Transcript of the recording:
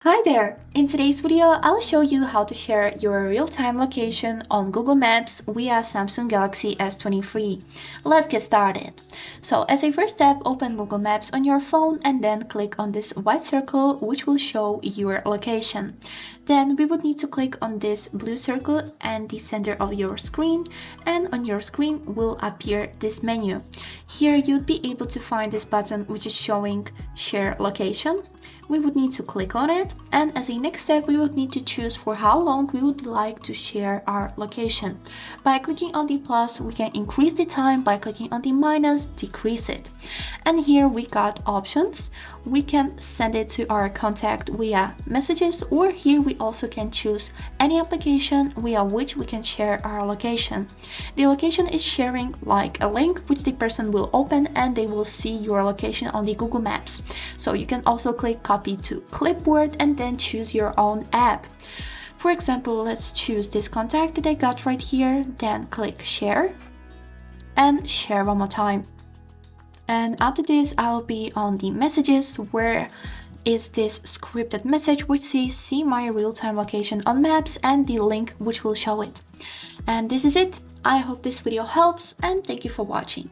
Hi there! In today's video, I'll show you how to share your real-time location on Google Maps via Samsung Galaxy S23. Let's get started. So as a first step, open Google Maps on your phone and then click on this white circle which will show your location. Then we would need to click on this blue circle and the center of your screen, and on your screen will appear this menu. Here you'd be able to find this button which is showing Share Location. We would need to click on it, and as a next step we would need to choose for how long we would like to share our location. By clicking on the plus, we can increase the time. By clicking on the minus, decrease it. And here we got options. We can send it to our contact via messages, or here we also can choose any application via which we can share our location. The location is sharing like a link which the person will open and they will see your location on the Google Maps. So you can also click copy to clipboard and then choose your own app. For example, let's choose this contact that I got right here, then click share and share one more time. And after this, I'll be on the messages where is this scripted message which says see my real-time location on maps and the link which will show it. And this is it. I hope this video helps and thank you for watching.